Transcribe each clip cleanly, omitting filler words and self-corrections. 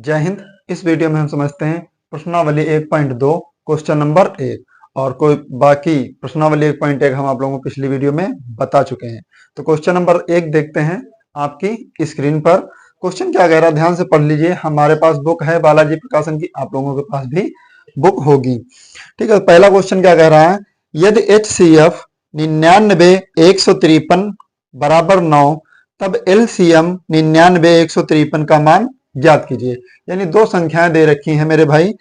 जय हिंद। इस वीडियो में हम समझते हैं प्रश्नावली 1.2 क्वेश्चन नंबर 1 और कोई बाकी प्रश्नावली 1.1 हम आप लोगों को पिछली वीडियो में बता चुके हैं। तो क्वेश्चन नंबर 1 देखते हैं आपकी स्क्रीन पर। क्वेश्चन क्या कह रहा है, ध्यान से पढ़ लीजिए। हमारे पास बुक है बालाजी प्रकाशन की, आप लोगों के पास भी बुक होगी। ठीक है, पहला क्वेश्चन क्या कह रहा है, यदि HCF 99 153 बराबर 9 तब LCM 99 153 का मान ज्ञात कीजिए। यानी दो संख्याएं दे रखी हैं मेरे भाई,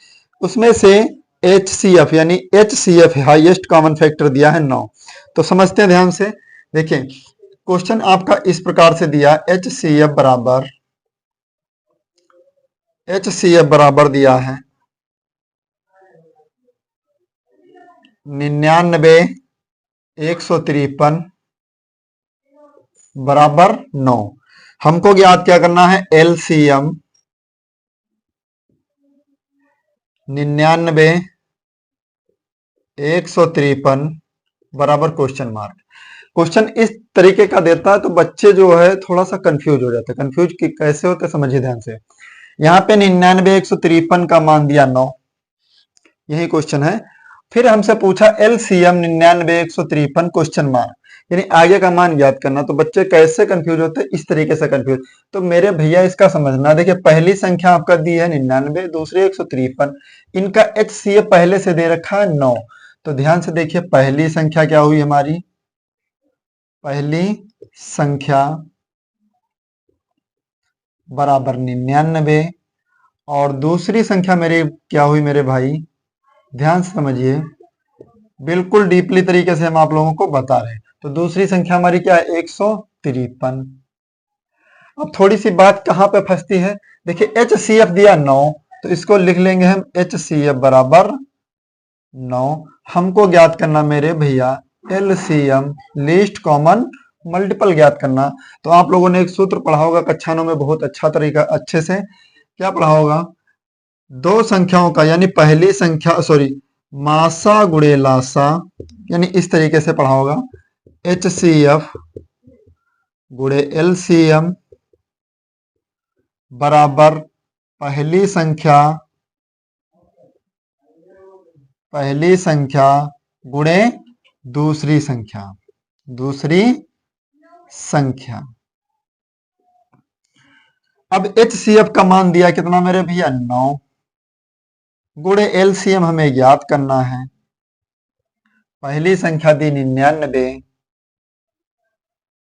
उसमें से HCF यानी HCF हाईएस्ट कॉमन फैक्टर दिया है 9। तो समझते हैं ध्यान से। देखिए क्वेश्चन आपका इस प्रकार से दिया, HCF बराबर दिया है 99 153 बराबर 9। हमको ज्ञात क्या करना है, LCM 99 153 बराबर क्वेश्चन मार्क। क्वेश्चन इस तरीके का देता है तो बच्चे जो है थोड़ा सा कंफ्यूज हो जाते हैं। कंफ्यूज कैसे होते समझिए ध्यान से। यहाँ पे 99 153 का मान दिया 9, यही क्वेश्चन है। फिर हमसे पूछा LCM 99 153 क्वेश्चन मार्क, यानी आगे का मान ज्ञात करना। तो बच्चे कैसे कंफ्यूज होते हैं, इस तरीके से कंफ्यूज। तो मेरे भैया इसका समझना, देखिए पहली संख्या आपका दी है 99, दूसरी 153, इनका HCF पहले से दे रखा है 9। तो ध्यान से देखिए, पहली संख्या क्या हुई हमारी, पहली संख्या बराबर 99 और दूसरी संख्या मेरी क्या हुई मेरे भाई, ध्यान से समझिए, बिल्कुल डीपली तरीके से हम आप लोगों को बता रहे हैं। तो दूसरी संख्या हमारी क्या है, 153। अब थोड़ी सी बात कहां पे फंसती है, देखिए HCF दिया 9, तो इसको लिख लेंगे हम HCF बराबर 9। हमको ज्ञात करना मेरे भैया LCM लीस्ट कॉमन मल्टीपल ज्ञात करना। तो आप लोगों ने एक सूत्र पढ़ा होगा कक्षा 9 में, बहुत अच्छा तरीका अच्छे से। क्या पढ़ा होगा, दो संख्याओं का यानी पहली संख्या मासा गुणे लासा, यानी इस तरीके से पढ़ा होगा, HCF गुणे LCM बराबर पहली संख्या गुणे दूसरी संख्या। अब HCF का मान दिया कितना मेरे भैया 9, गुणे LCM हमें ज्ञात करना है। पहली संख्या दी 99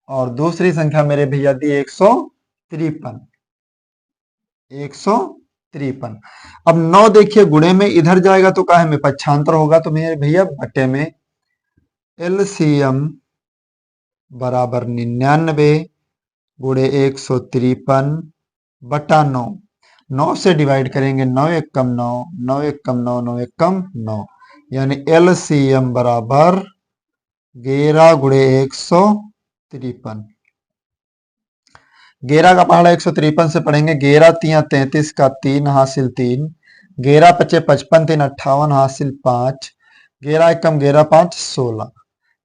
और दूसरी संख्या मेरे भैया दी 153। अब 9 देखिए गुणे में इधर जाएगा तो काहे में पक्षांतर होगा, तो मेरे भैया बटे में LCM बराबर 99 गुणे 153 बटा 9। 9 से डिवाइड करेंगे, 9 एकम 9, 9 एकम 9, 9 एकम 9, यानी LCM बराबर 11 गुणे 153। 11 का पहाड़ा 153 से पढ़ेंगे, 11 तिया 33 का 3 हासिल 3, 11 पचे 55 3 58 हासिल 5, 11 एकम 11 5 16,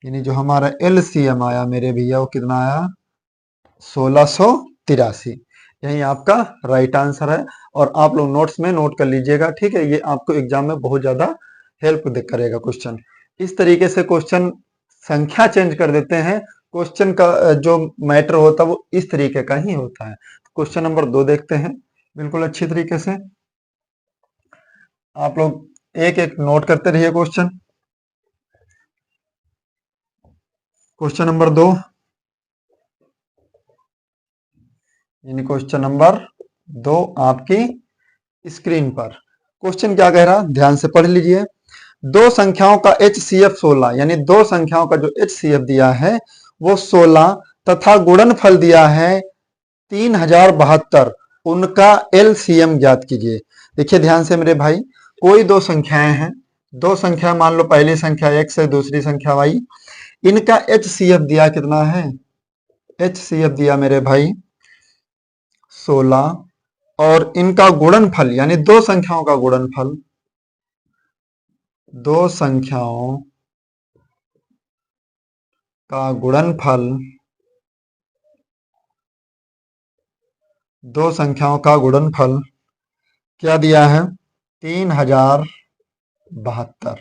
यानी जो हमारा LCM आया मेरे भैया वो कितना आया, 1683। यही आपका राइट आंसर है। और आप लोग नोट्स में नोट कर लीजिएगा, ठीक है, ये आपको एग्जाम में बहुत ज्यादा हेल्प करेगा क्वेश्चन। इस तरीके से क्वेश्चन संख्या चेंज कर देते हैं, क्वेश्चन का जो मैटर होता है वो इस तरीके का ही होता है। क्वेश्चन नंबर 2 देखते हैं बिल्कुल अच्छी तरीके से। आप लोग एक एक नोट करते रहिए क्वेश्चन। क्वेश्चन नंबर 2 यानी क्वेश्चन नंबर 2 आपकी स्क्रीन पर। क्वेश्चन क्या कह रहा, ध्यान से पढ़ लीजिए। दो संख्याओं का HCF 16, यानी दो संख्याओं का जो HCF दिया है वो 16 तथा गुणनफल दिया है 3072, उनका LCM ज्ञात कीजिए। देखिए ध्यान से मेरे भाई, कोई दो संख्याएं हैं, दो संख्या मान लो पहली संख्या X है, दूसरी संख्या Y, इनका HCF दिया कितना है, HCF दिया मेरे भाई 16 और इनका गुणनफल यानी दो संख्याओं का गुणनफल, दो संख्याओं का गुणनफल, दो संख्याओं का गुणनफल क्या दिया है 3072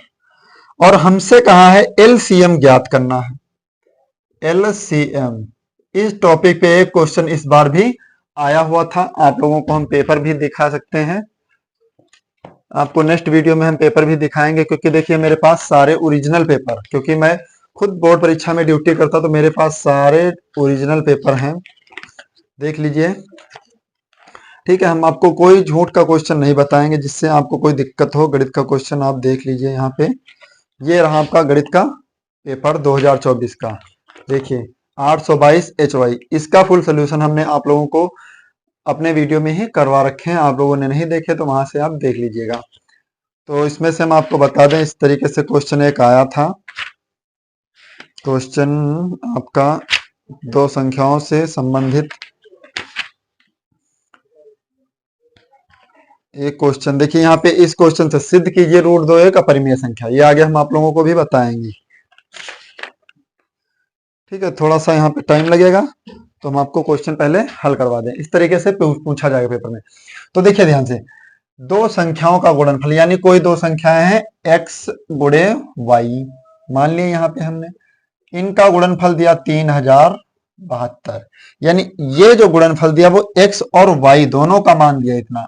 और हमसे कहा है एलसीएम ज्ञात करना है। एलसीएम इस टॉपिक पे एक क्वेश्चन इस बार भी आया हुआ था, आप लोगों को हम पेपर भी दिखा सकते हैं। आपको नेक्स्ट वीडियो में हम पेपर भी दिखाएंगे, क्योंकि देखिए मेरे पास सारे ओरिजिनल पेपर, क्योंकि मैं खुद बोर्ड परीक्षा में ड्यूटी करता तो मेरे पास सारे ओरिजिनल पेपर हैं, देख लीजिए। ठीक है, हम आपको कोई झूठ का क्वेश्चन नहीं बताएंगे जिससे आपको कोई दिक्कत हो। गणित का क्वेश्चन आप देख लीजिए, यहाँ पे ये रहा आपका गणित का पेपर 2024 का। देखिए 822 HY, इसका फुल सोल्यूशन हमने आप लोगों को अपने वीडियो में ही करवा रखे हैं, आप लोगों ने नहीं देखे तो वहां से आप देख लीजिएगा। तो इसमें से हम आपको बता दें, इस तरीके से क्वेश्चन एक आया था। क्वेश्चन आपका दो संख्याओं से संबंधित एक क्वेश्चन, देखिए यहाँ पे इस क्वेश्चन से सिद्ध कीजिए √2 एक अपरिमेय संख्या। ये आगे हम आप लोगों को भी बताएंगे। ठीक है, थोड़ा सा यहाँ पे टाइम लगेगा तो हम आपको क्वेश्चन पहले हल करवा दें। इस तरीके से पूछा जाएगा पेपर में। तो देखिए ध्यान से, दो संख्याओं का गुणनफल, यानी कोई दो संख्याएं हैं x गुणे y, मान लिया यहाँ पे हमने, इनका गुणनफल दिया 3072, यानी ये जो गुणनफल दिया वो x और y दोनों का मान दिया इतना।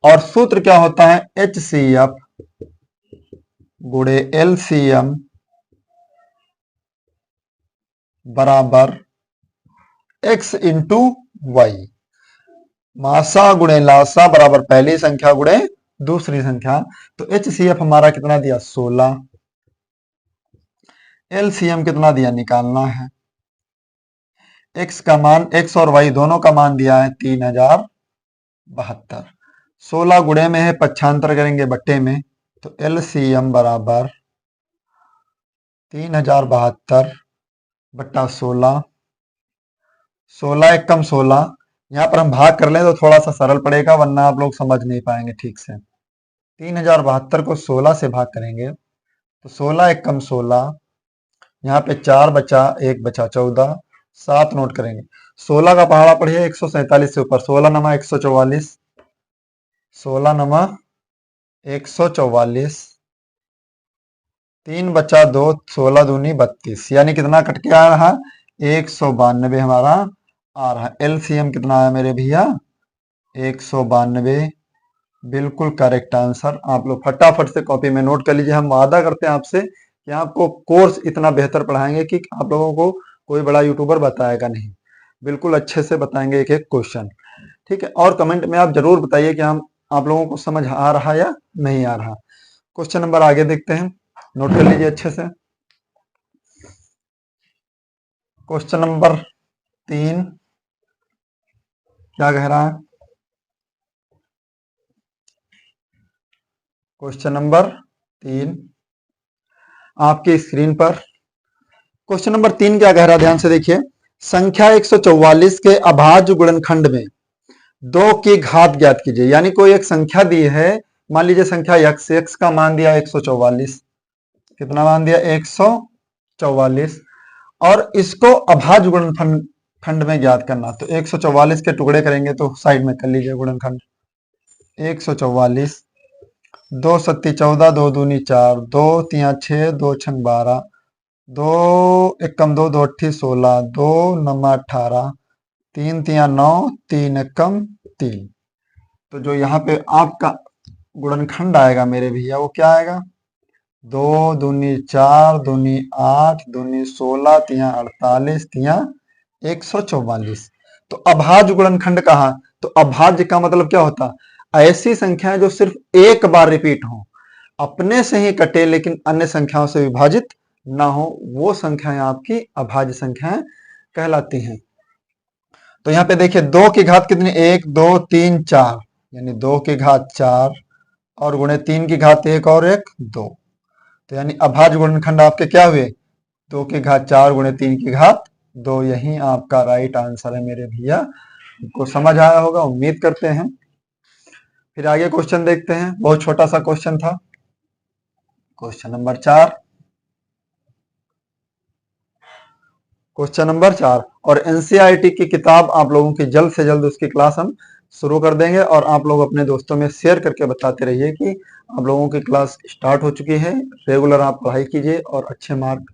और सूत्र क्या होता है, HCF गुणे LCM बराबर x इंटू वाई, मासा गुणे लासा बराबर पहली संख्या गुणे दूसरी संख्या। तो HCF हमारा कितना दिया 16, LCM कितना दिया निकालना है। x का मान, x और y दोनों का मान दिया है 3072, 16 गुणे में है, पक्षांतर करेंगे बट्टे में, तो LCM बराबर 3072 बट्टा 16, 16 एकम 16, यहाँ पर हम भाग कर लें तो थोड़ा सा सरल पड़ेगा, वरना आप लोग समझ नहीं पाएंगे ठीक से। 3072 को 16 से भाग करेंगे तो 16 एकम 16, यहाँ पे 4 बचा 1 बचा 14, 7 नोट करेंगे। 16 का पहाड़ा पढ़िए 147 से ऊपर, 16 नमा 144, 16 नमा 144, 3 बचा 2, 16 दूनी 32, यानी कितना कट के आ रहा, 192 हमारा आ रहा। एलसीएम कितना आया मेरे भैया 192, बिल्कुल करेक्ट आंसर। आप लोग फटाफट से कॉपी में नोट कर लीजिए। हम वादा करते हैं आपसे कि आपको कोर्स इतना बेहतर पढ़ाएंगे कि आप लोगों को कोई बड़ा यूट्यूबर बताएगा नहीं, बिल्कुल अच्छे से बताएंगे एक एक क्वेश्चन। ठीक है, और कमेंट में आप जरूर बताइए कि हम आप लोगों को समझ आ रहा या नहीं आ रहा। क्वेश्चन नंबर आगे देखते हैं, नोट कर लीजिए अच्छे से। क्वेश्चन नंबर 3 क्या कह रहा है, क्वेश्चन नंबर 3 आपकी स्क्रीन पर। क्वेश्चन नंबर 3 क्या कह रहा है, ध्यान से देखिए। संख्या 144 के अभाज्य गुणनखंड में 2 की घात ज्ञात कीजिए। यानी कोई एक संख्या दी है, मान लीजिए संख्या x का मान दिया 144, कितना मान दिया 144, और इसको अभाज्य गुणनखंड में ज्ञात करना। तो 144 के टुकड़े करेंगे तो साइड में कर लीजिए गुणनखंड। 144, 2 सत्ती 14, 2 दूनी 4, 2 तिया 6, 2 छंग 12, 2 एकम 2, 2 अट्ठी 16, 2 नमा 18, 3 तिया 9, 3 एकम 3। तो जो यहाँ पे आपका गुणनखंड आएगा मेरे भैया वो क्या आएगा, 2 दूनी 4, दूनी 8, दूनी 16, तिया 48, तिया 144। तो अभाज्य गुणनखंड कहा, तो अभाज्य का मतलब क्या होता, ऐसी संख्याएं जो सिर्फ एक बार रिपीट हो, अपने से ही कटे लेकिन अन्य संख्याओं से विभाजित ना हो, वो संख्याएं आपकी अभाज्य संख्याएं कहलाती हैं। तो यहाँ पे देखिए 2 की घात कितनी, 1 2 3 4, यानी 2 की घात 4 और गुणे 3 की घात 1 और 1 2। तो यानी अभाज्य गुणनखंड आपके क्या हुए, 2 की घात 4 गुणे 3 की घात 2। यही आपका राइट आंसर है मेरे भैया। आपको समझ आया होगा उम्मीद करते हैं। फिर आगे क्वेश्चन देखते हैं, बहुत छोटा सा क्वेश्चन था। क्वेश्चन नंबर 4, क्वेश्चन नंबर 4, और एनसीईआरटी की किताब आप लोगों की जल्द से जल्द उसकी क्लास हम शुरू कर देंगे और आप लोग अपने दोस्तों में शेयर करके बताते रहिए कि आप लोगों की क्लास स्टार्ट हो चुकी है। रेगुलर आप पढ़ाई कीजिए और अच्छे मार्क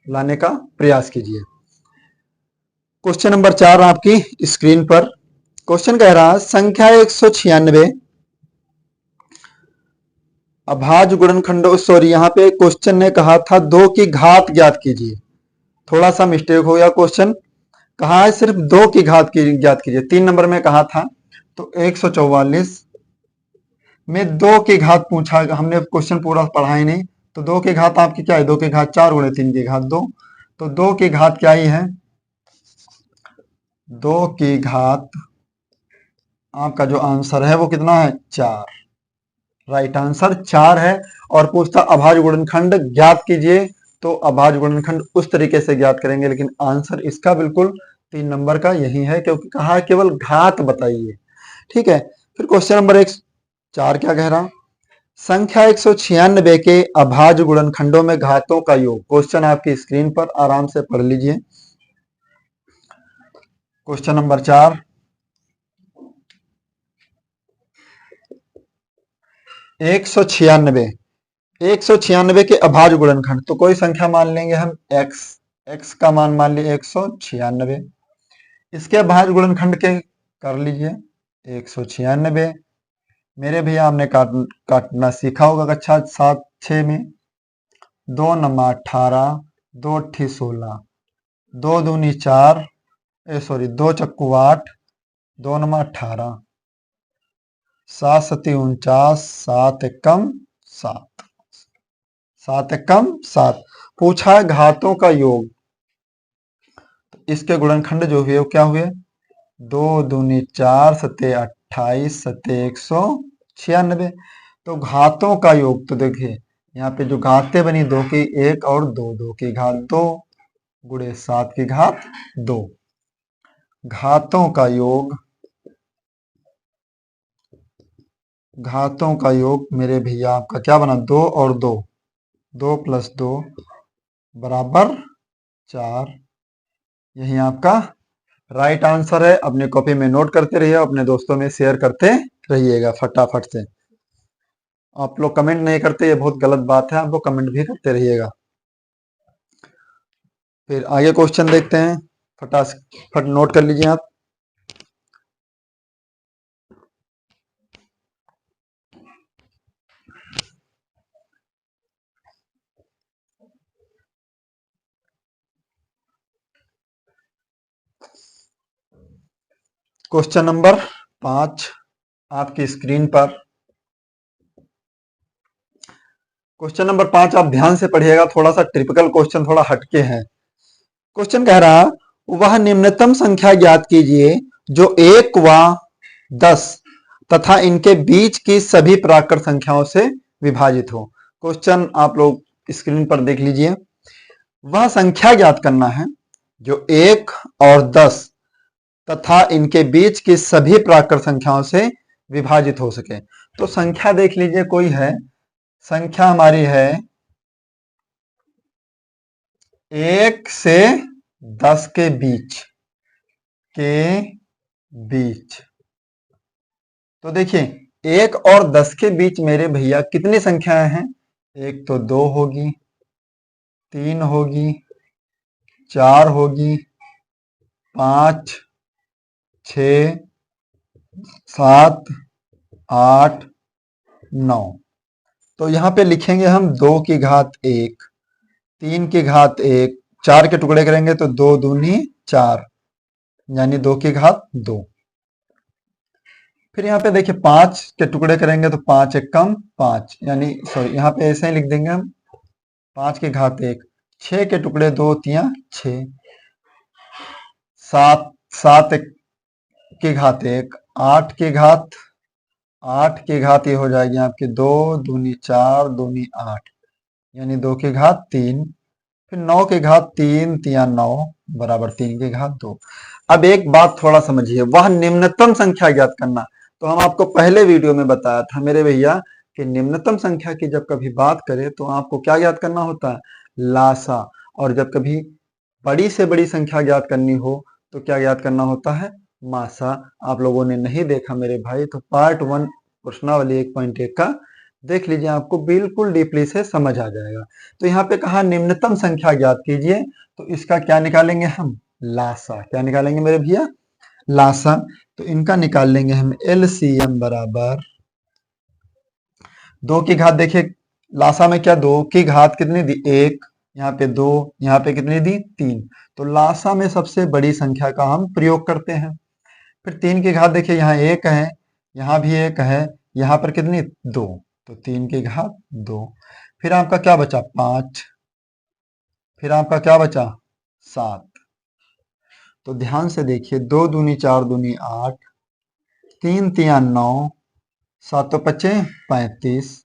लाने का प्रयास कीजिए। क्वेश्चन नंबर 4 आपकी स्क्रीन पर क्वेश्चन कह रहा है संख्या 196 अभाज्य गुणनखंडों, सॉरी यहाँ पे क्वेश्चन ने कहा था 2 की घात ज्ञात कीजिए, थोड़ा सा मिस्टेक हो गया। क्वेश्चन कहा है सिर्फ 2 की घात की ज्ञात कीजिए, 3 नंबर में कहा था। तो 144 में 2 की घात पूछा, हमने क्वेश्चन पूरा पढ़ा ही नहीं। तो 2 की घात आपकी क्या है, 2 की घात 4 गुणे 3 की घात 2। तो 2 की घात क्या ही है, 2 की घात आपका जो आंसर है वो कितना है, 4। राइट आंसर 4 है। और पूछता अभाज्य गुणनखंड ज्ञात कीजिए, तो अभाज्य गुणनखंड उस तरीके से ज्ञात करेंगे, लेकिन आंसर इसका बिल्कुल 3 नंबर का यही है, क्योंकि कहा है केवल घात बताइए। ठीक है, फिर क्वेश्चन नंबर 4 क्या कह रहा, संख्या 196 के अभाज्य गुणनखंडों में घातों का योग। क्वेश्चन आपकी स्क्रीन पर आराम से पढ़ लीजिए। क्वेश्चन नंबर 4, 196 के अभाज्य गुणनखंड, तो कोई संख्या मान लेंगे हम x का मान मान लिए 196, इसके अभाज्य गुणनखंड के कर लीजिए 196। मेरे भैया आपने काटना सीखा होगा कक्षा 7-6 में। 2 नमा 18, 2 अट्ठी 16, 2 दूनी 4, 2 चक्कू 8, 2 नमा 18, 7 सती 49, 7 एकम 7, 7 एकम 7। पूछा है घातों का योग, तो इसके गुणनखंड जो हुए वो क्या हुए, 2 दूनी 4, सते 28, सते 196। तो घातों का योग, तो देखिए यहाँ पे जो घातें बनी 2 की 1 और 2, 2 की घात 2 गुणे 7 की घात 2। घातों का योग, घातों का योग मेरे भैया आपका क्या बना, 2 और 2, 2 + 2 बराबर 4। यही आपका राइट आंसर है। अपने कॉपी में नोट करते रहिए, अपने दोस्तों में शेयर करते रहिएगा फटाफट से। आप लोग कमेंट नहीं करते, ये बहुत गलत बात है, आप लोग कमेंट भी करते रहिएगा। फिर आगे क्वेश्चन देखते हैं, फटाफट नोट कर लीजिए आप। क्वेश्चन नंबर 5 आपकी स्क्रीन पर। क्वेश्चन नंबर 5 आप ध्यान से पढ़िएगा, थोड़ा सा टिपिकल क्वेश्चन, थोड़ा हटके हैं। क्वेश्चन कह रहा, वह निम्नतम संख्या ज्ञात कीजिए जो 1 व 10 तथा इनके बीच की सभी प्राकृत संख्याओं से विभाजित हो। क्वेश्चन आप लोग स्क्रीन पर देख लीजिए। वह संख्या ज्ञात करना है जो 1 और 10 तथा इनके बीच की सभी प्राकृत संख्याओं से विभाजित हो सके। तो संख्या देख लीजिए, कोई है, संख्या हमारी है 1 से 10 के बीच। तो देखिए 1 और 10 के बीच मेरे भैया कितनी संख्याएं हैं, एक तो 2 होगी, 3 होगी, 4 होगी, 5, 6, 7, 8, 9। तो यहां पे लिखेंगे हम 2 की घात 1, 3 की घात 1, 4 के टुकड़े करेंगे तो 2 दूनी 4, यानी 2 की घात 2। फिर यहाँ पे देखिए 5 के टुकड़े करेंगे तो 5 एकम 5, यानी सॉरी यहाँ पे ऐसे ही लिख देंगे हम 5 की घात 1। 6 के टुकड़े 2 तियां 6, 7 की घात 1, 8 की घात ये हो जाएगी आपकी 2 दूनी 4, दूनी 8, यानी 2 की घात 3। फिर 9 की घात 3 तियां 9 बराबर 3 की घात 2। अब एक बात थोड़ा समझिए, वह निम्नतम संख्या ज्ञात करना। तो हम आपको पहले वीडियो में बताया था मेरे भैया कि निम्नतम संख्या की जब कभी बात करें तो आपको क्या ज्ञात करना होता है, लासा। और जब कभी बड़ी से बड़ी संख्या ज्ञात करनी हो तो क्या ज्ञात करना होता है, मासा आप लोगों ने नहीं देखा मेरे भाई तो पार्ट 1 प्रश्नावली 1.1 का देख लीजिए, आपको बिल्कुल डीपली से समझ आ जाएगा। तो यहाँ पे कहा निम्नतम संख्या ज्ञात कीजिए, तो इसका क्या निकालेंगे हम? लासा। क्या निकालेंगे मेरे भैया? लासा। तो इनका निकाल लेंगे हम एलसीएम बराबर 2 की घात। देखिए लासा में क्या 2 की घात कितनी दी? 1, यहाँ पे 2, यहाँ पे कितनी दी? 3। तो लासा में सबसे बड़ी संख्या का हम प्रयोग करते हैं। फिर 3 की घात देखिए, यहाँ 1 है, यहाँ भी 1 है, यहाँ पर कितनी? 2। तो 3 की घात 2। फिर आपका क्या बचा? 5। फिर आपका क्या बचा? 7। तो ध्यान से देखिए, 2 दूनी 4 दूनी 8, 3 तिया 9, 7 पचे 35,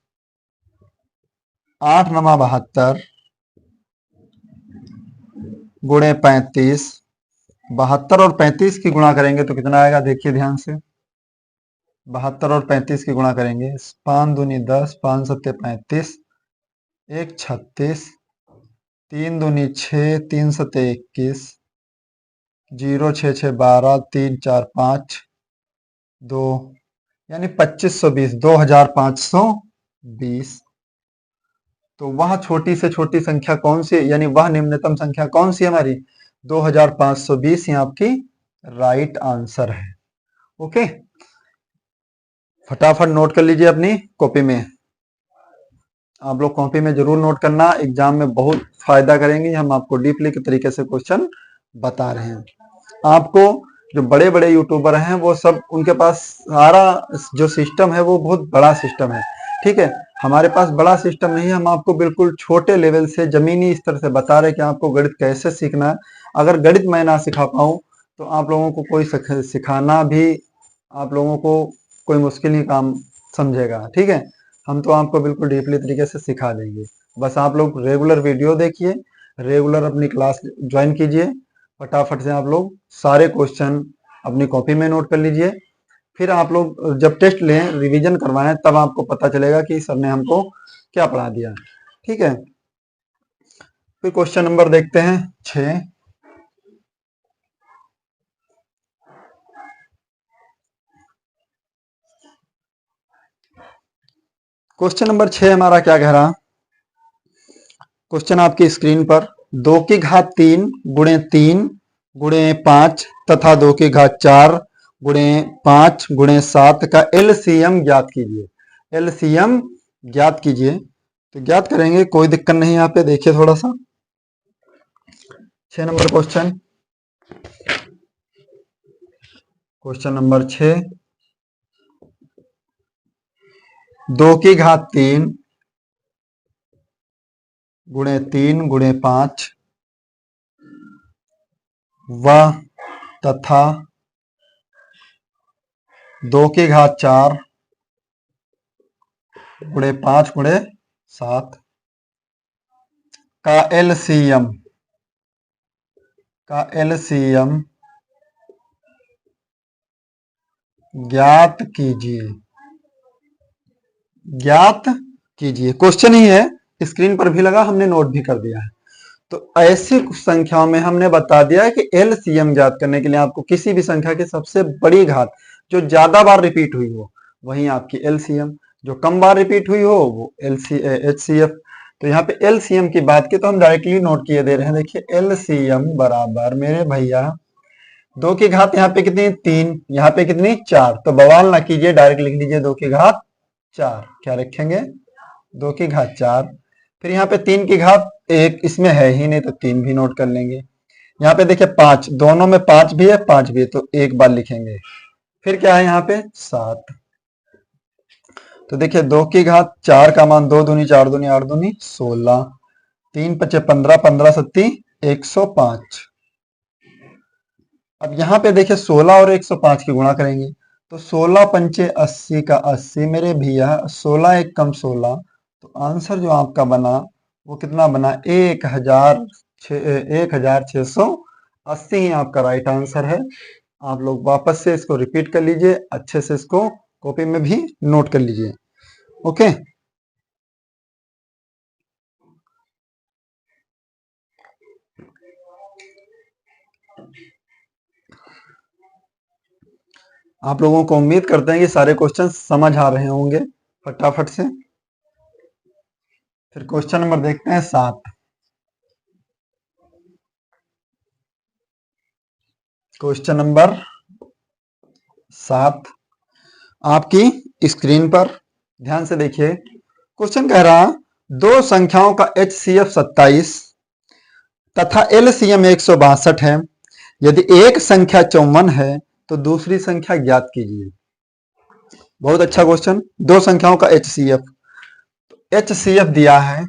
8 नमा 72, गुणे 35। 72 और 35 की गुणा करेंगे तो कितना आएगा? देखिए ध्यान से, 72 और 35 की गुणा करेंगे, 5 दूनी 10, 5 सत्ते 35, 1 36, 3 दूनी 6, 3 सत्ते 21, 0 6 6 12, 3 4 5, 2, यानी 2520, 2520। तो वह छोटी से छोटी संख्या कौन सी, यानी वह निम्नतम संख्या कौन सी हमारी? 2520 ही आपकी राइट आंसर है। ओके, फटाफट नोट कर लीजिए अपनी कॉपी में। आप लोग कॉपी में जरूर नोट करना, एग्जाम में बहुत फायदा करेंगे। हम आपको डीपली के तरीके से क्वेश्चन बता रहे हैं। आपको जो बड़े बड़े यूट्यूबर हैं वो सब, उनके पास सारा जो सिस्टम है वो बहुत बड़ा सिस्टम है, ठीक है। हमारे पास बड़ा सिस्टम नहीं है, हम आपको बिल्कुल छोटे लेवल से जमीनी स्तर से बता रहे हैं कि आपको गणित कैसे सीखना है। अगर गणित मैं ना सिखा पाऊँ तो आप लोगों को कोई सिखाना भी आप लोगों को कोई मुश्किल ही काम समझेगा, ठीक है। हम तो आपको बिल्कुल डीपली तरीके से सिखा देंगे। बस आप लोग रेगुलर वीडियो देखिए, रेगुलर अपनी क्लास ज्वाइन कीजिए, फटाफट से आप लोग सारे क्वेश्चन अपनी कॉपी में नोट कर लीजिए। फिर आप लोग जब टेस्ट लें, रिवीजन करवाएं, तब आपको पता चलेगा कि सर ने हमको क्या पढ़ा दिया, ठीक है। फिर क्वेश्चन नंबर देखते हैं 6। क्वेश्चन नंबर 6 हमारा क्या कह रहा? क्वेश्चन आपकी स्क्रीन पर, 2 की घात 3 गुणे 3 गुणे 5 तथा 2 की घात 4 गुणे 5 गुणे 7 का एलसीएम ज्ञात कीजिए। एलसीएम ज्ञात कीजिए। तो ज्ञात करेंगे, कोई दिक्कत नहीं। यहाँ पे देखिए थोड़ा सा 6 नंबर क्वेश्चन, क्वेश्चन नंबर 6, 2 की घात 3 गुणे 3 गुणे 5 व तथा 2 की घात 4 गुणे 5 गुणे 7 का एलसीएम ज्ञात कीजिए। ज्ञात कीजिए क्वेश्चन ही है, स्क्रीन पर भी लगा, हमने नोट भी कर दिया है। तो ऐसी कुछ संख्याओं में हमने बता दिया है कि एलसीएम ज्ञात करने के लिए आपको किसी भी संख्या की सबसे बड़ी घात जो ज्यादा बार रिपीट हुई हो वही आपकी एलसीएम, जो कम बार रिपीट हुई हो वो एचसीएफ। तो यहाँ पे एलसीएम की बात की तो हम डायरेक्टली नोट किए दे रहे हैं। देखिए एलसीएम बराबर मेरे भैया 2 की घात यहाँ पे कितनी? 3, यहाँ पे कितनी? 4। तो बवाल ना कीजिए, डायरेक्ट लिख लीजिए 2 की घात 4। क्या रखेंगे? 2 की घात 4। फिर यहाँ पे 3 की घात 1, इसमें है ही नहीं तो 3 भी नोट कर लेंगे। यहाँ पे देखिए 5, दोनों में 5 भी है 5 भी है तो एक बार लिखेंगे। फिर क्या है यहाँ पे? 7। तो देखिए 2 की घात 4 का मान 2 दूनी 4 दूनी 8 दूनी 16, 3 पचे 15, 15 सत्ती 105। अब यहाँ पे देखिए 16 और 105 की गुणा करेंगे तो 16 पंचे 80 का 80 मेरे भैया, 16 एक कम 16, तो आंसर जो आपका बना वो कितना बना? 1680 ही आपका राइट आंसर है। आप लोग वापस से इसको रिपीट कर लीजिए, अच्छे से इसको कॉपी में भी नोट कर लीजिए। ओके, आप लोगों को उम्मीद करते हैं कि सारे क्वेश्चन समझ आ रहे होंगे फटाफट से। फिर क्वेश्चन नंबर देखते हैं 7। क्वेश्चन नंबर 7 आपकी स्क्रीन पर ध्यान से देखिए। क्वेश्चन कह रहा दो संख्याओं का HCF 27 तथा LCM 162 है। यदि एक संख्या 54 है तो दूसरी संख्या ज्ञात कीजिए। बहुत अच्छा क्वेश्चन। दो संख्याओं का HCF, HCF दिया है,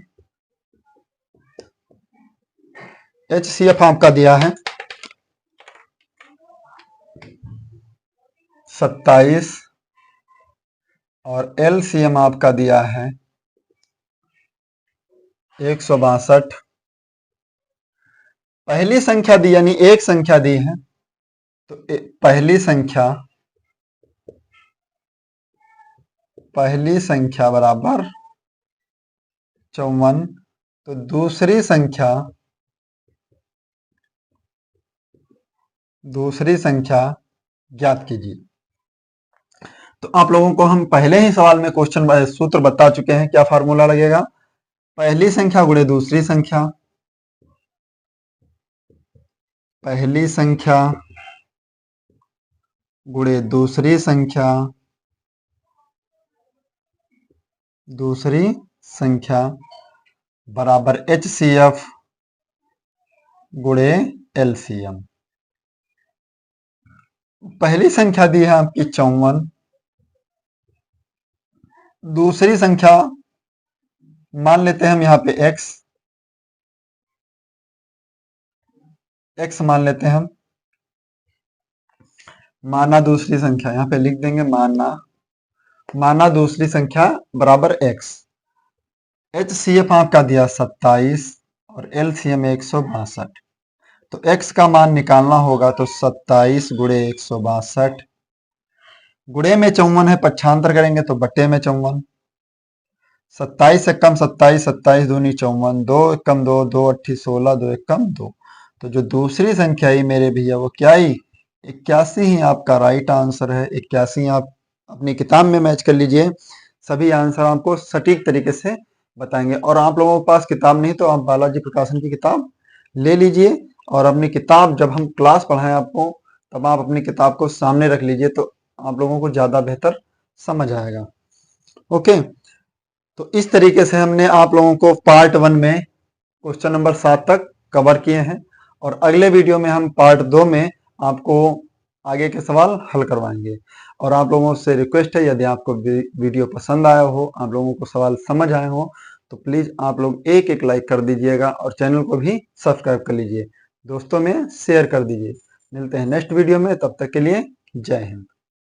HCF आपका दिया है 27 और LCM आपका दिया है 162। पहली संख्या दी यानी एक संख्या दी है तो पहली संख्या बराबर 54, तो दूसरी संख्या ज्ञात कीजिए। तो आप लोगों को हम पहले ही सवाल में क्वेश्चन सूत्र बता चुके हैं। क्या फार्मूला लगेगा? पहली संख्या गुणे दूसरी संख्या, पहली संख्या गुणे दूसरी संख्या, दूसरी संख्या बराबर HCF गुणे LCM। पहली संख्या दी है आपकी 54, दूसरी संख्या मान लेते हैं हम यहाँ पे x मान लेते हैं हम। माना दूसरी संख्या यहाँ पे लिख देंगे, माना दूसरी संख्या बराबर x। HCF आपका दिया 27 और LCM 162। तो x का मान निकालना होगा तो 27 गुणे 162, गुणे में 54 है, पक्षांतर करेंगे तो बटे में 54। 27 से कम 27, 27 दूनी 54, 2 कम 2, 2 अट्ठी 16, 2 कम 2। तो जो दूसरी संख्या आई मेरे भैया वो क्या आई? 81 ही आपका राइट आंसर है। 81 आप अपनी किताब में मैच कर लीजिए, सभी आंसर आपको सटीक तरीके से बताएंगे। और आप लोगों के पास किताब नहीं तो आप बालाजी प्रकाशन की किताब ले लीजिए और अपनी किताब जब हम क्लास पढ़ाएं आपको तब आप अपनी किताब को सामने रख लीजिए, तो आप लोगों को ज्यादा बेहतर समझ आएगा। ओके, तो इस तरीके से हमने आप लोगों को पार्ट 1 में क्वेश्चन नंबर 7 तक कवर किए हैं और अगले वीडियो में हम पार्ट 2 में आपको आगे के सवाल हल करवाएंगे। और आप लोगों से रिक्वेस्ट है, यदि आपको वीडियो पसंद आया हो, आप लोगों को सवाल समझ आए हो, तो प्लीज आप लोग एक लाइक कर दीजिएगा और चैनल को भी सब्सक्राइब कर लीजिए, दोस्तों में शेयर कर दीजिए। मिलते हैं नेक्स्ट वीडियो में, तब तक के लिए जय हिंद।